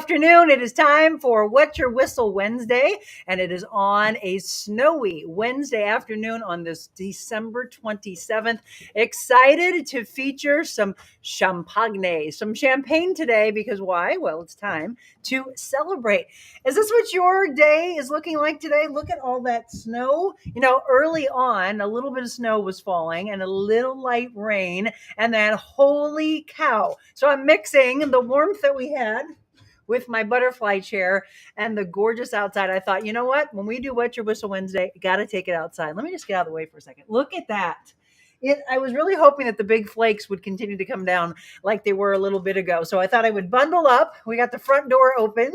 afternoon. It is time for Wet Your Whistle Wednesday, and it is on a snowy Wednesday afternoon on this December 27th. Excited to feature some champagne, some champagne today, because why? Well, it's time to celebrate. Is this what your day is looking like today? Look at all that snow. You know, early on, a little bit of snow was falling and a little light rain, and then holy cow. So I'm mixing the warmth that we had with my butterfly chair and the gorgeous outside. I thought, you know what? When we do Wet Your Whistle Wednesday, got to take it outside. Let me just get out of the way for a second. Look at that. I was really hoping that the big flakes would continue to come down like they were a little bit ago. So I thought I would bundle up. We got the front door open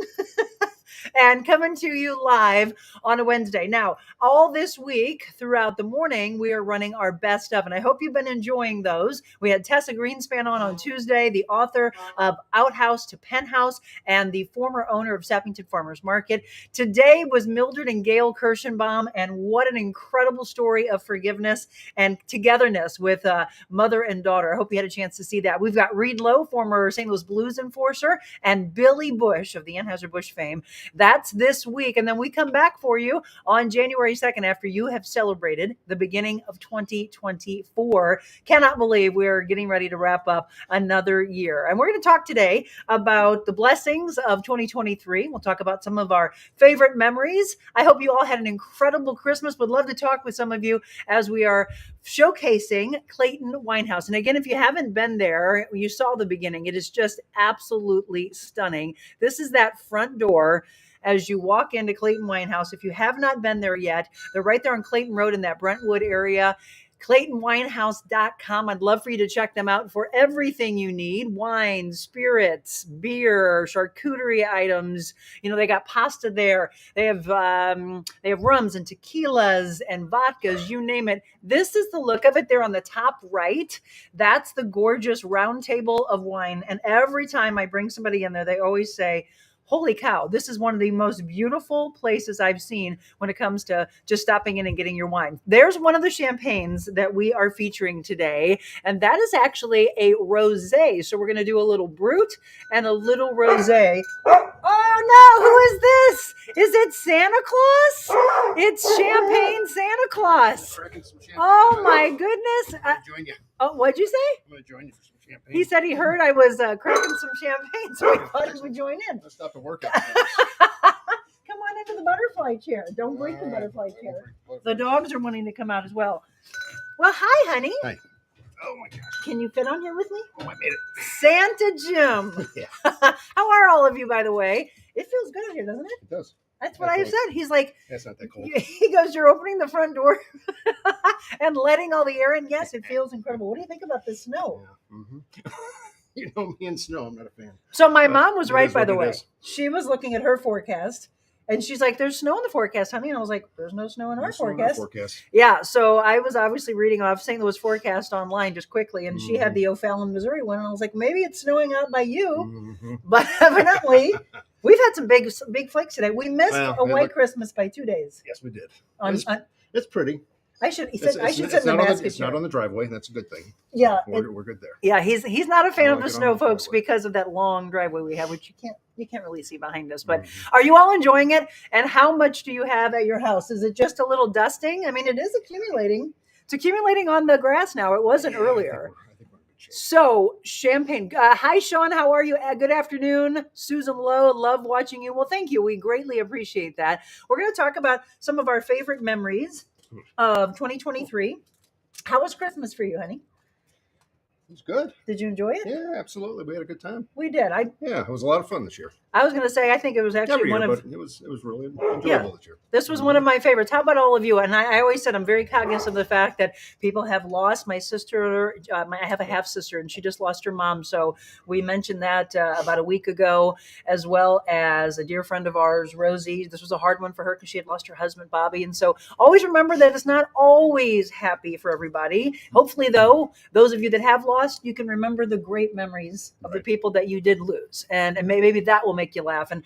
and coming to you live on a Wednesday. Now, all this week throughout the morning, we are running our best of, and I hope you've been enjoying those. We had Tessa Greenspan on Tuesday, the author of Outhouse to Penthouse and the former owner of Sappington Farmers Market. Today was Mildred and Gail Kirschenbaum, and what an incredible story of forgiveness and togetherness with mother and daughter. I hope you had a chance to see that. We've got Reed Lowe, former St. Louis Blues enforcer, and Billy Bush of the Anheuser-Busch fame. That's this week. And then we come back for you on January 2nd after you have celebrated the beginning of 2024. Cannot believe we're getting ready to wrap up another year. And we're going to talk today about the blessings of 2023. We'll talk about some of our favorite memories. I hope you all had an incredible Christmas. Would love to talk with some of you as we are showcasing Clayton Winehouse. And again, if you haven't been there, you saw the beginning. It is just absolutely stunning. This is that front door as you walk into Clayton Winehouse. If you have not been there yet, they're right there on Clayton Road in that Brentwood area. ClaytonWinehouse.com. I'd love for you to check them out for everything you need: wine, spirits, beer, charcuterie items. You know, they got pasta there. They have rums and tequilas and vodkas, you name it. This is the look of it there on the top right. That's the gorgeous round table of wine. And every time I bring somebody in there, they always say, holy cow, this is one of the most beautiful places I've seen when it comes to just stopping in and getting your wine. There's one of the champagnes that we are featuring today, and that is actually a rosé. So we're going to do a little brut and a little rosé. Oh no, who is this? Is it Santa Claus? It's Champagne Santa Claus. Oh my goodness. Join you. Oh, what'd you say? I'm going to join you for some champagne. He said he heard I was cracking some champagne, so he thought he would join in. Let's stop the workout. Come on into the butterfly chair. Don't break the butterfly chair. The dogs are wanting to come out as well. Well, hi, honey. Hi. Oh my gosh. Can you fit on here with me? Oh, I made it. Santa Jim. Yeah. How are all of you, by the way? It feels good out here, doesn't it? It does. That's what I said. He's like, that's not that cold. He goes, you're opening the front door and letting all the air in. Yes, it feels incredible. What do you think about the snow? Yeah. Mm-hmm. You know me and snow. I'm not a fan. So my mom was right, by the way. Is. She was looking at her forecast. And she's like, there's snow in the forecast, honey. And I was like, there's no snow in our forecast. Yeah. So I was obviously reading off St. Louis forecast online just quickly. And she had the O'Fallon, Missouri one. And I was like, maybe it's snowing out by you. Mm-hmm. But evidently, we've had some big flakes today. We missed a white Christmas by 2 days. Yes, we did. It's pretty. I should sit in the basket. It's not on the driveway. That's a good thing. Yeah, we're good there. Yeah, he's not a fan of the snow, folks, because of that long driveway we have, which you can't really see behind us. But are you all enjoying it? And how much do you have at your house? Is it just a little dusting? I mean, it is accumulating. It's accumulating on the grass now. It wasn't earlier. I think we're in good shape. So champagne. Hi, Sean. How are you? Good afternoon, Susan Lowe. Love watching you. Well, thank you. We greatly appreciate that. We're going to talk about some of our favorite memories of 2023. How was Christmas for you, honey? It was good. Did you enjoy it? Yeah, absolutely. We had a good time. We did. Yeah, it was a lot of fun this year. I was going to say, I think it was actually but it was really enjoyable this year. This was one of my favorites. How about all of you? And I always said I'm very cognizant of the fact that people have lost. My sister, I have a half sister, and she just lost her mom. So we mentioned that about a week ago, as well as a dear friend of ours, Rosie. This was a hard one for her because she had lost her husband, Bobby. And so always remember that it's not always happy for everybody. Hopefully, though, those of you that have lost, you can remember the great memories of the people that you did lose. And maybe that will make you laugh. And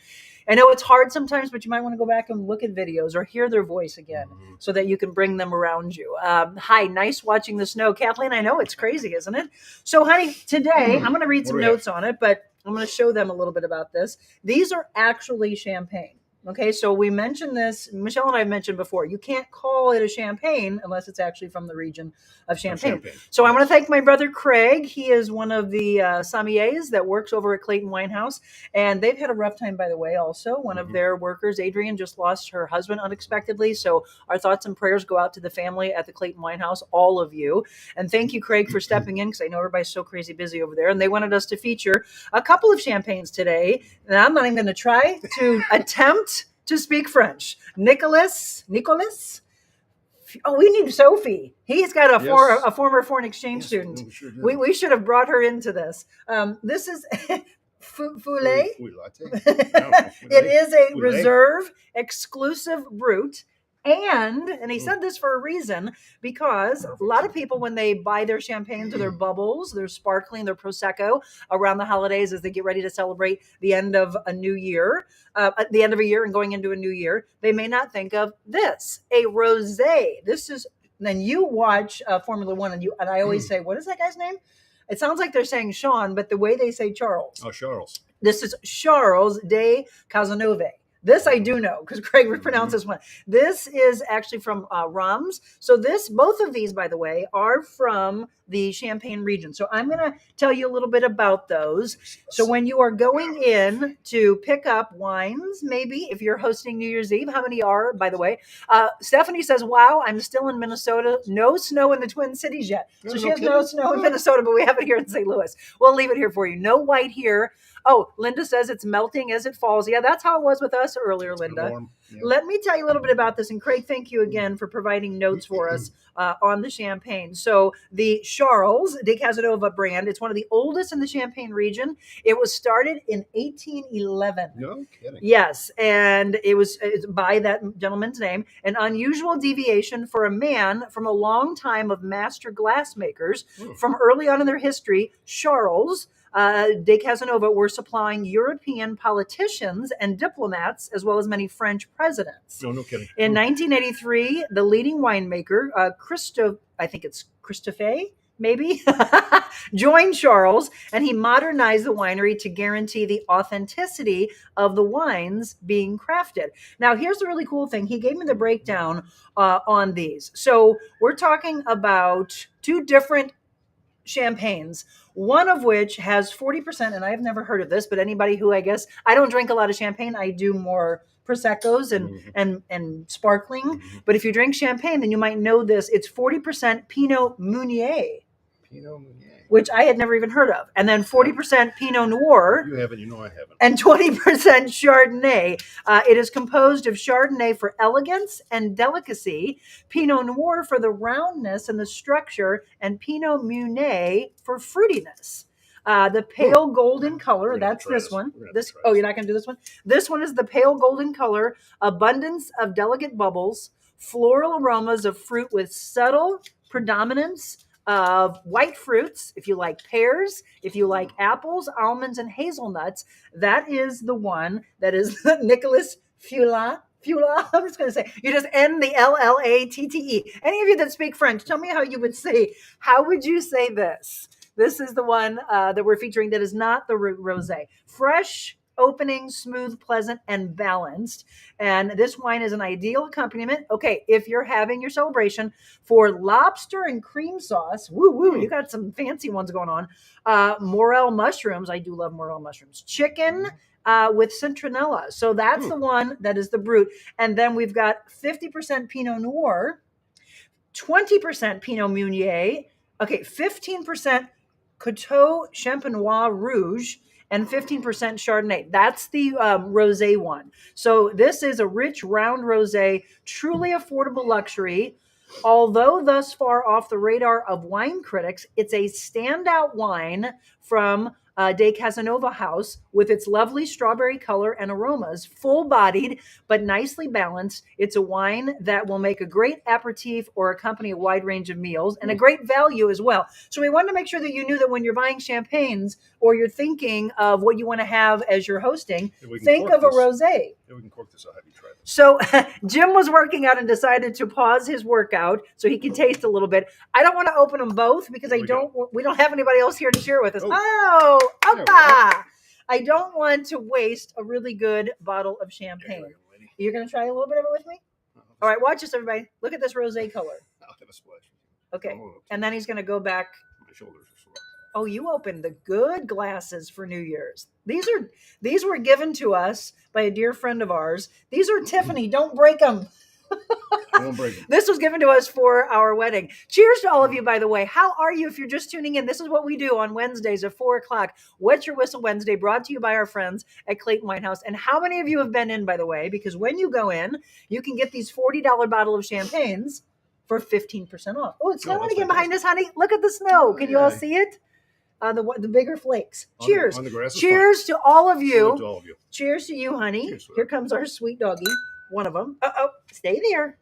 I know it's hard sometimes, but you might want to go back and look at videos or hear their voice again so that you can bring them around you. Hi, nice watching the snow. Kathleen, I know it's crazy, isn't it? So, honey, today I'm going to read some notes on it, but I'm going to show them a little bit about this. These are actually champagne. Okay, so we mentioned this, Michelle and I mentioned before, you can't call it a champagne unless it's actually from the region of Champagne. So I want to thank my brother Craig. He is one of the sommeliers that works over at Clayton Winehouse, and they've had a rough time, by the way, also. One of their workers, Adrian, just lost her husband unexpectedly, so our thoughts and prayers go out to the family at the Clayton Winehouse, all of you. And thank you, Craig, for stepping in, because I know everybody's so crazy busy over there, and they wanted us to feature a couple of champagnes today, and I'm not even going to try to attempt to speak French. Nicholas. Oh, we need Sophie. He's got a former foreign exchange student. We should have brought her into this. This is Foulet. It is a reserve exclusive brut. And he said this for a reason, because a lot of people, when they buy their champagnes or their bubbles, their sparkling, their Prosecco around the holidays as they get ready to celebrate the end of a new year, at the end of a year and going into a new year, they may not think of this, a rosé. This is, then you watch Formula One and I always say, what is that guy's name? It sounds like they're saying Sean, but the way they say Charles. Oh, Charles. This is Charles de Cazenove. This I do know because Craig would pronounce this one. This is actually from Rams. So both of these, by the way, are from the Champagne region. So I'm going to tell you a little bit about those. So when you are going in to pick up wines, maybe if you're hosting New Year's Eve, how many are, by the way? Stephanie says, wow, I'm still in Minnesota. No snow in the Twin Cities yet. So she has no snow in Minnesota, but we have it here in St. Louis. We'll leave it here for you. No white here. Oh, Linda says it's melting as it falls. Yeah, that's how it was with us earlier, Linda. Yeah. Let me tell you a little bit about this. And Craig, thank you again for providing notes for us on the champagne. So the Charles de Cazenove brand, it's one of the oldest in the Champagne region. It was started in 1811. No kidding. Yes, and it's by that gentleman's name, an unusual deviation for a man from a long time of master glassmakers. From early on in their history, Charles de Cazenove were supplying European politicians and diplomats, as well as many French presidents. No kidding. In 1983, the leading winemaker, Christophe, maybe, joined Charles, and he modernized the winery to guarantee the authenticity of the wines being crafted. Now, here's the really cool thing. He gave me the breakdown on these. So we're talking about two different champagnes, one of which has 40%, and I've never heard of this, but anybody who, I don't drink a lot of champagne, I do more Proseccos and sparkling. But if you drink champagne, then you might know this. It's 40% Pinot Meunier. Which I had never even heard of. And then 40% Pinot Noir. You haven't, I haven't. And 20% Chardonnay. It is composed of Chardonnay for elegance and delicacy, Pinot Noir for the roundness and the structure, and Pinot Meunier for fruitiness. The pale golden color, that's this one. You're not going to do this one? This one is the pale golden color, abundance of delicate bubbles, floral aromas of fruit with subtle predominance of white fruits. If you like pears, if you like apples, almonds, and hazelnuts, that is the one that is Nicholas Fula. I'm just going to say, you just end the L-L-A-T-T-E. Any of you that speak French, tell me how would you say this? This is the one that we're featuring that is not the rosé. Fresh, opening, smooth, pleasant, and balanced. And this wine is an ideal accompaniment. Okay, if you're having your celebration for lobster and cream sauce, you got some fancy ones going on. Morel mushrooms, I do love morel mushrooms. Chicken with citronella. So that's the one that is the brut. And then we've got 50% Pinot Noir, 20% Pinot Meunier, 15% Coteau Champenois Rouge, and 15% Chardonnay. That's the rosé one. So this is a rich, round rosé, truly affordable luxury. Although thus far off the radar of wine critics, it's a standout wine from de Cazenove House with its lovely strawberry color and aromas, full-bodied but nicely balanced. It's a wine that will make a great aperitif or accompany a wide range of meals, and a great value as well. So we wanted to make sure that you knew that when you're buying champagnes or you're thinking of what you want to have as you're hosting, think of a rosé. We can cork this. I'll have you try this. So Jim was working out and decided to pause his workout so he can taste a little bit. I don't want to open them both because we don't have anybody else here to share with us. I don't want to waste a really good bottle of champagne. Young lady. You're going to try a little bit of it with me? All right, watch this, everybody. Look at this rosé color. I'll have a splash. Okay, Oh, and then he's going to go back. my shoulders are sore. Oh, you opened the good glasses for New Year's. These were given to us by a dear friend of ours. These are Tiffany. Don't break them. I won't break them. This was given to us for our wedding. Cheers to all of you, by the way. How are you if you're just tuning in? This is what we do on Wednesdays at 4 o'clock. What's Your Whistle Wednesday, brought to you by our friends at Clayton Whitehouse. And how many of you have been in, by the way? Because when you go in, you can get these $40 bottle of champagnes for 15% off. Oh, it's snowing again behind us, honey. Look at the snow. Can you all see it? The bigger flakes. Cheers. On the grass is Cheers to all of you. Salute to all of you. Cheers to you, honey. Cheers, Here comes our sweet doggy. One of them. Stay there.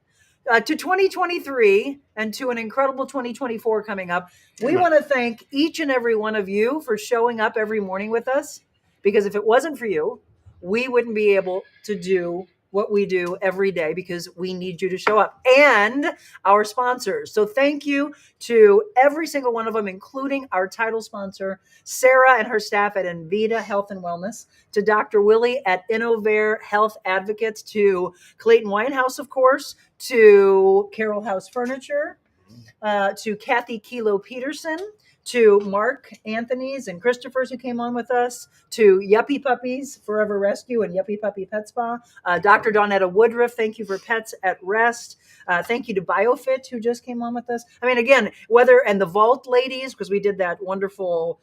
To 2023 and to an incredible 2024 coming up. We want to thank each and every one of you for showing up every morning with us, because if it wasn't for you, we wouldn't be able to do what we do every day, because we need you to show up, and our sponsors. So thank you to every single one of them, including our title sponsor, Sarah and her staff at Envita Health and Wellness, to Dr. Willie at Innovare Health Advocates, to Clayton Whitehouse, of course, to Carroll House Furniture, to Kathy Kilo Peterson, to Mark Anthony's and Christopher's who came on with us, to Yuppie Puppies Forever Rescue and Yuppie Puppy Pet Spa, Dr. Dawnetta Woodruff, thank you for Pets at Rest. Thank you to BioFit who just came on with us. I mean, again, and the Vault ladies, because we did that wonderful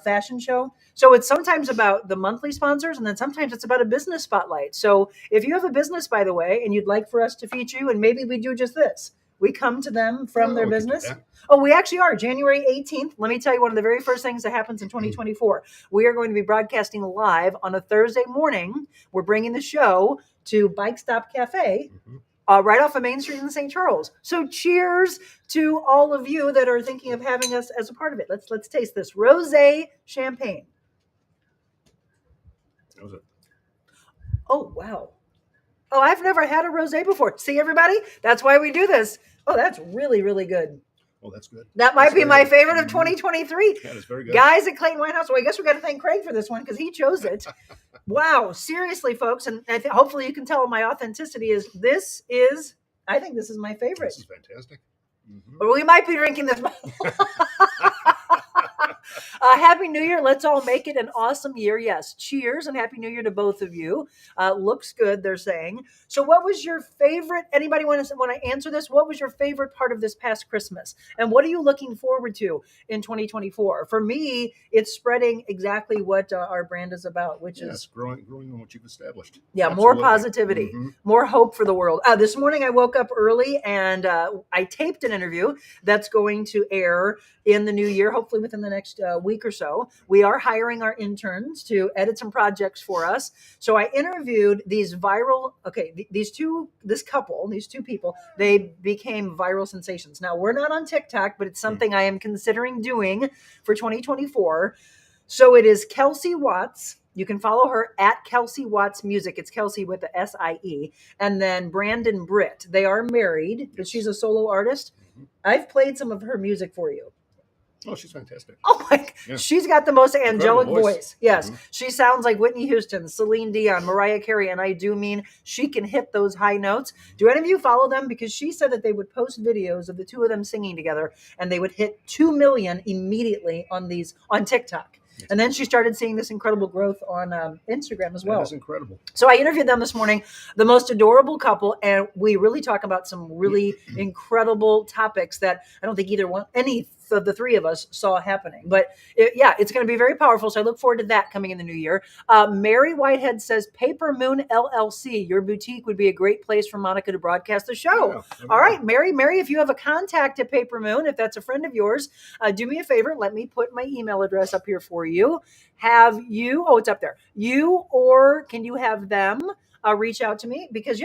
fashion show. So it's sometimes about the monthly sponsors, and then sometimes it's about a business spotlight. So if you have a business, by the way, and you'd like for us to feature you, and maybe we do just this. We come to them from their business. Oh, we actually are. January 18th. Let me tell you one of the very first things that happens in 2024. We are going to be broadcasting live on a Thursday morning. We're bringing the show to Bike Stop Cafe, right off of Main Street in St. Charles. So cheers to all of you that are thinking of having us as a part of it. Let's taste this rosé champagne. That was it. Oh, wow. Oh, I've never had a rosé before. See, everybody? That's why we do this. Oh, that's really, really good. Well, that's good. That might be my favorite of 2023. That is very good. Guys at Clayton Whitehouse. Well, I guess we got to thank Craig for this one because he chose it. Wow. Seriously, folks. And hopefully you can tell my authenticity I think this is my favorite. This is fantastic. But we might be drinking this. Happy New Year. Let's all make it an awesome year. Yes. Cheers and Happy New Year to both of you. Looks good, they're saying. So what was your favorite? Anybody want to answer this? What was your favorite part of this past Christmas? And what are you looking forward to in 2024? For me, it's spreading exactly what our brand is about, which is growing on what you've established. Yeah, absolutely. More positivity, more hope for the world. This morning I woke up early and I taped an interview that's going to air in the new year, hopefully within the next week or so. We are hiring our interns to edit some projects for us. So I interviewed these these two people, they became viral sensations. Now we're not on TikTok, but it's something I am considering doing for 2024. So it is Kelsey Watts. You can follow her at Kelsey Watts Music. It's Kelsey with the SIE. And then Brandon Britt. They are married, but she's a solo artist. I've played some of her music for you. Oh, she's fantastic. Oh my, yeah. She's got the most angelic voice. Yes. She sounds like Whitney Houston, Celine Dion, Mariah Carey. And I do mean she can hit those high notes. Do any of you follow them? Because she said that they would post videos of the two of them singing together and they would hit 2 million immediately on TikTok. And then she started seeing this incredible growth on Instagram as well. That's incredible. So I interviewed them this morning, the most adorable couple, and we really talk about some really incredible topics that I don't think any of the three of us saw happening. But it's going to be very powerful. So I look forward to that coming in the new year. Mary Whitehead says, Paper Moon LLC, your boutique would be a great place for Monica to broadcast the show. Yeah, all right, Mary, if you have a contact at Paper Moon, if that's a friend of yours, do me a favor. Let me put my email address up here for you. It's up there. Or can you have them reach out to me? Because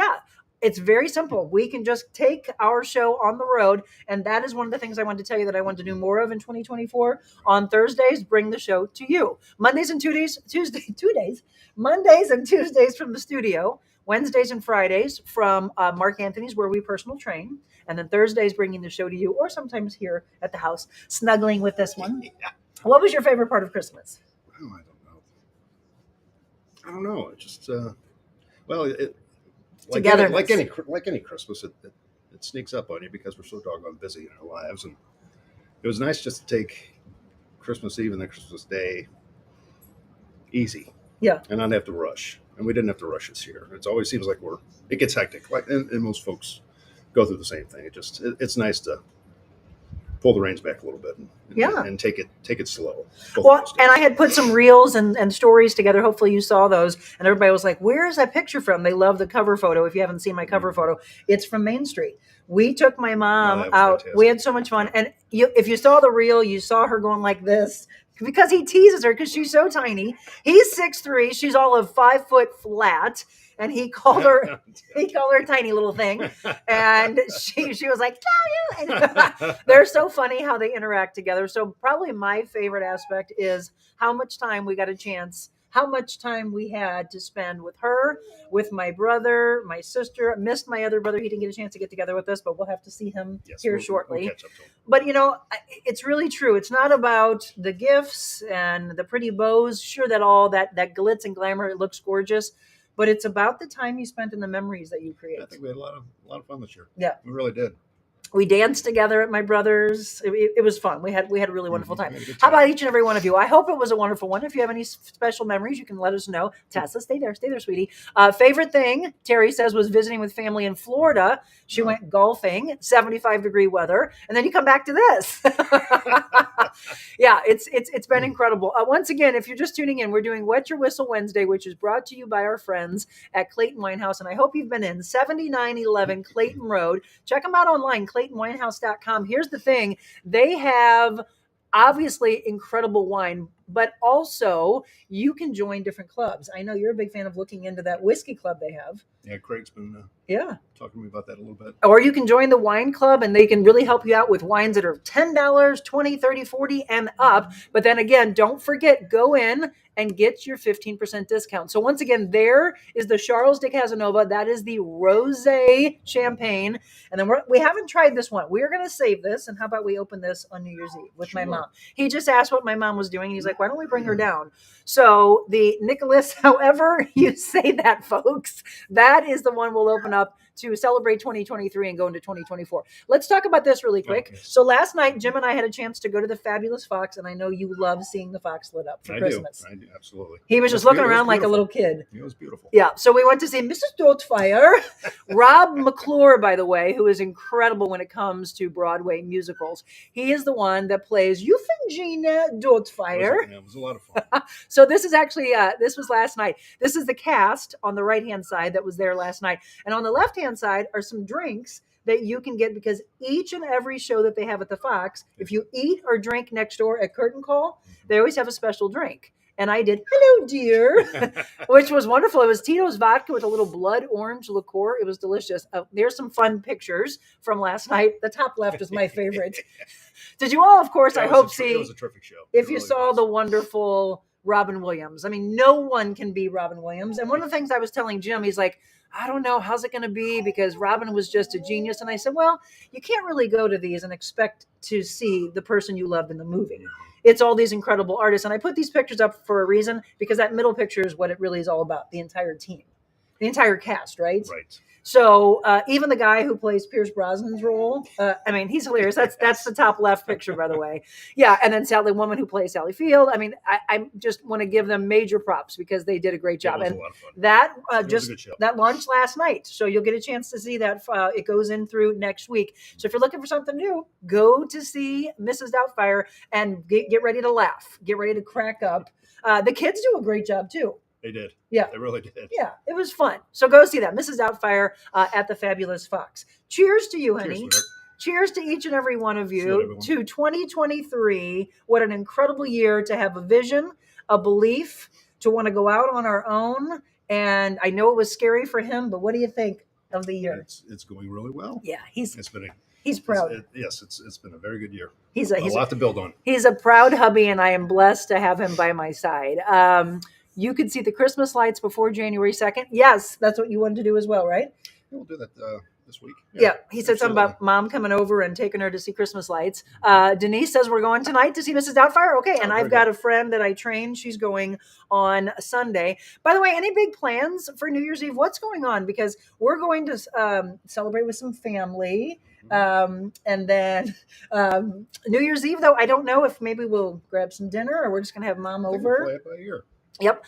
it's very simple. We can just take our show on the road. And that is one of the things I wanted to tell you that I want to do more of in 2024. On Thursdays, bring the show to you. Mondays and Tuesdays from the studio. Wednesdays and Fridays from Mark Anthony's, where we personal train. And then Thursdays, bringing the show to you, or sometimes here at the house, snuggling with this one. What was your favorite part of Christmas? Oh, I don't know. I don't know. It just well, Togetherness. like any Christmas, it sneaks up on you because we're so doggone busy in our lives, and it was nice just to take Christmas Eve and then Christmas Day easy. Yeah. And not have to rush. And we didn't have to rush this year. It always seems like it gets hectic. Like, and most folks go through the same thing. It's nice to pull the reins back a little bit and take it slow. Well, and I had put some reels and stories together. Hopefully you saw those. And everybody was like, where is that picture from? They love the cover photo. If you haven't seen my cover photo, it's from Main Street. We took my mom out. Fantastic. We had so much fun. And if you saw the reel, you saw her going like this because he teases her because she's so tiny. He's 6'3". She's all of 5 foot flat. And he called her a tiny little thing. And she was like, and they're so funny how they interact together. So probably my favorite aspect is how much time we had to spend with her, with my brother, my sister. I missed my other brother. He didn't get a chance to get together with us, but we'll have to see him shortly. We'll catch up to him. But, it's really true. It's not about the gifts and the pretty bows. Sure, that all that glitz and glamour, it looks gorgeous. But it's about the time you spent and the memories that you create. I think we had a lot of fun this year. Yeah, we really did. We danced together at my brother's. It was fun. We had a really wonderful time. How about each and every one of you? I hope it was a wonderful one. If you have any special memories, you can let us know. Tessa, stay there, sweetie. Favorite thing, Terry says, was visiting with family in Florida. She went golfing, 75-degree weather, and then you come back to this. Yeah, it's been incredible. Once again, if you're just tuning in, we're doing Wet Your Whistle Wednesday, which is brought to you by our friends at Clayton Winehouse, and I hope you've been in 7911 Clayton Road. Check them out online, ClaytonWinehouse.com. Here's the thing. They have obviously incredible wine, but also you can join different clubs. I know you're a big fan of looking into that whiskey club they have. Yeah, Craig's been talking to me about that a little bit. Or you can join the wine club and they can really help you out with wines that are $10, $20, $30, $40 and up. But then again, don't forget, go in and get your 15% discount. So once again, there is the Charles de Casanova. That is the rosé champagne. And then we haven't tried this one. We're going to save this. And how about we open this on New Year's Eve with my mom? He just asked what my mom was doing. And he's like, why don't we bring her down? So the Nicholas, however you say that, folks, that is the one we'll open up to celebrate 2023 and go into 2024. Let's talk about this really quick. Okay. So last night, Jim and I had a chance to go to the Fabulous Fox, and I know you love seeing the Fox lit up for Christmas. I do, absolutely. He was just looking around like a little kid. It was beautiful. Yeah, so we went to see Mrs. Doubtfire. Rob McClure, by the way, who is incredible when it comes to Broadway musicals. He is the one that plays Euphemia Doubtfire. It was a lot of fun. So this is actually, this was last night. This is the cast on the right-hand side that was there last night. And on the left-hand side are some drinks that you can get because each and every show that they have at the Fox, if you eat or drink next door at Curtain Call, they always have a special drink. And I did, hello, dear, which was wonderful. It was Tito's vodka with a little blood orange liqueur. It was delicious. There's some fun pictures from last night. The top left is my favorite. Did you all, of course, I hope see. It was a terrific show. If you saw the wonderful Robin Williams. I mean, no one can be Robin Williams. And one of the things I was telling Jim, he's like, I don't know, how's it going to be? Because Robin was just a genius. And I said, well, you can't really go to these and expect to see the person you loved in the movie. It's all these incredible artists. And I put these pictures up for a reason, because that middle picture is what it really is all about, the entire team, the entire cast, right? Right. So even the guy who plays Pierce Brosnan's role, I mean, he's hilarious. That's the top left picture, by the way. Yeah, and then the woman who plays Sally Field. I mean, I just want to give them major props because they did a great job. It was and a lot of fun. That that launched last night, so you'll get a chance to see that. It goes in through next week. So if you're looking for something new, go to see Mrs. Doubtfire and get ready to laugh, get ready to crack up. The kids do a great job too. They did. Yeah. They really did. Yeah, it was fun. So go see that. Mrs. Doubtfire at the Fabulous Fox. Cheers to you, honey. Cheers to each and every one of you to 2023. What an incredible year to have a vision, a belief, to want to go out on our own. And I know it was scary for him, but what do you think of the year? It's going really well. Yeah, he's It's proud. been a very good year. He's a lot to build on. He's a proud hubby, and I am blessed to have him by my side. You could see the Christmas lights before January 2nd. Yes, that's what you wanted to do as well, right? We'll do that this week. Yeah, he said something about mom coming over and taking her to see Christmas lights. Denise says we're going tonight to see Mrs. Doubtfire. Okay, and I've got a friend that I train. She's going on Sunday. By the way, any big plans for New Year's Eve? What's going on? Because we're going to celebrate with some family. And then New Year's Eve, though, I don't know if maybe we'll grab some dinner or we're just going to have mom over. We'll play it by ear. Yep.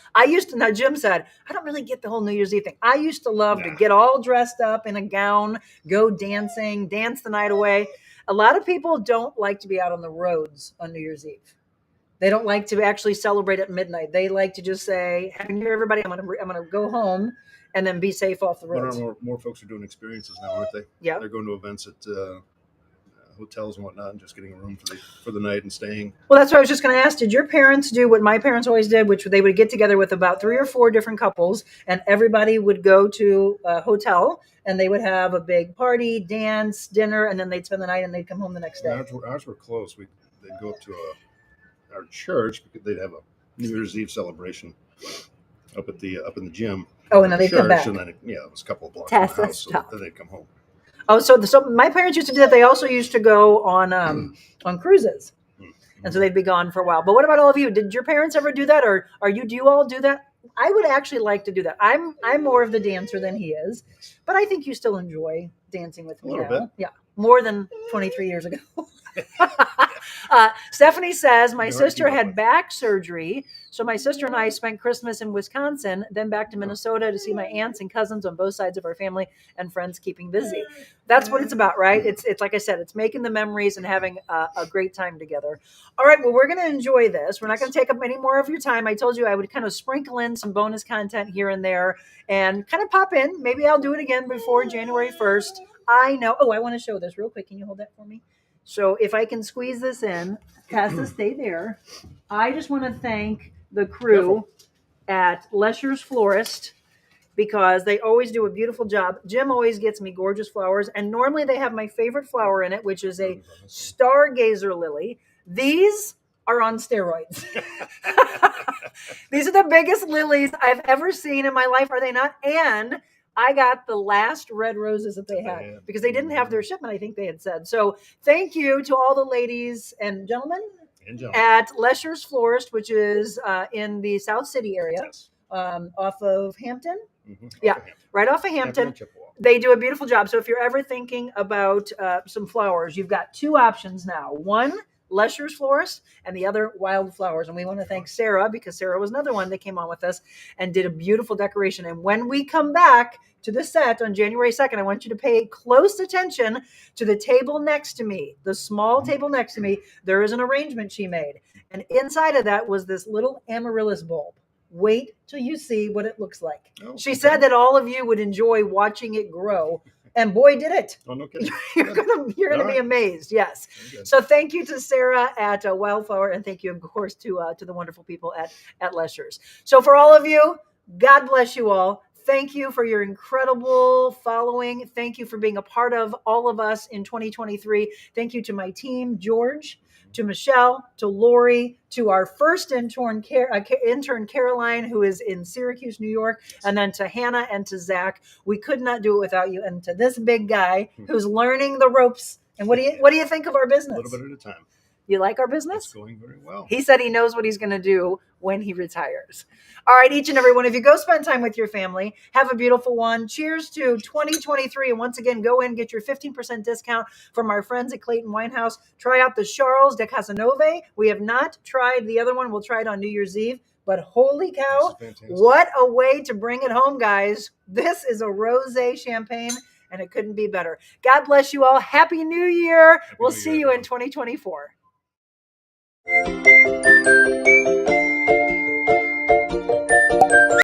Now Jim said, I don't really get the whole New Year's Eve thing. I used to love to get all dressed up in a gown, go dancing, dance the night away. A lot of people don't like to be out on the roads on New Year's Eve. They don't like to actually celebrate at midnight. They like to just say, Happy New Year, everybody. I'm gonna go home and then be safe off the roads. More folks are doing experiences now, aren't they? Yeah. They're going to events at hotels and whatnot, and just getting a room for the night and staying. Well, that's what I was just going to ask. Did your parents do what my parents always did, which they would get together with about 3 or 4 different couples, and everybody would go to a hotel, and they would have a big party, dance, dinner, and then they'd spend the night, and they'd come home the next day? Ours were close. They'd go up to our church because they'd have a New Year's Eve celebration up in the gym. Oh, and then they'd come back. And then it was a couple of blocks from the house, so then they'd come home. Oh, so my parents used to do that. They also used to go on cruises, and so they'd be gone for a while. But what about all of you? Did your parents ever do that, or do you all do that? I would actually like to do that. I'm more of the dancer than he is, but I think you still enjoy dancing with me. A little bit. Yeah, more than 23 years ago. Stephanie says my sister had back surgery, so my sister and I spent Christmas in Wisconsin, then back to Minnesota to see my aunts and cousins on both sides of our family and friends, keeping busy. That's what it's about, right? It's like I said, it's making the memories and having a great time together. All right, well, we're going to enjoy this. We're not going to take up any more of your time. I told you I would kind of sprinkle in some bonus content here and there and kind of pop in. Maybe I'll do it again before January 1st. I know. Oh, I want to show this real quick. Can you hold that for me? So if I can squeeze this in, Tessa, stay there. I just want to thank the crew at Lesher's Florist because they always do a beautiful job. Jim always gets me gorgeous flowers, and normally they have my favorite flower in it, which is a stargazer lily. These are on steroids. These are the biggest lilies I've ever seen in my life, are they not? And I got the last red roses that they had because they didn't have their shipment, I think they had said. So thank you to all the ladies and gentlemen at Lesher's Florist, which is in the South City area, off of Hampton. Right off of Hampton. They do a beautiful job. So if you're ever thinking about some flowers, you've got 2 options now. One, Lesher's Florist, and the other, Wildflowers. And we want to thank Sarah because Sarah was another one that came on with us and did a beautiful decoration. And when we come back to the set on January 2nd, I want you to pay close attention to the table next to me, the small table next to me. There is an arrangement she made. And inside of that was this little amaryllis bulb. Wait till you see what it looks like. She said that all of you would enjoy watching it grow. And boy, did it. Oh, no kidding. You're gonna be amazed. Yes. So thank you to Sarah at Wildflower, and thank you, of course, to the wonderful people at Lesher's. So for all of you, God bless you all. Thank you for your incredible following. Thank you for being a part of all of us in 2023. Thank you to my team, George, to Michelle, to Lori, to our first intern Caroline, who is in Syracuse, New York, and then to Hannah and to Zach. We could not do it without you. And to this big guy who's learning the ropes. And what do you think of our business? A little bit at a time. You like our business? It's going very well. He said he knows what he's going to do when he retires. All right, each and every one of you, go spend time with your family. Have a beautiful one. Cheers to 2023. And once again, go in, get your 15% discount from our friends at Clayton Winehouse. Try out the Charles de Casanova. We have not tried the other one. We'll try it on New Year's Eve. But holy cow, what a way to bring it home, guys. This is a rosé champagne, and it couldn't be better. God bless you all. Happy New Year. We'll see you in 2024.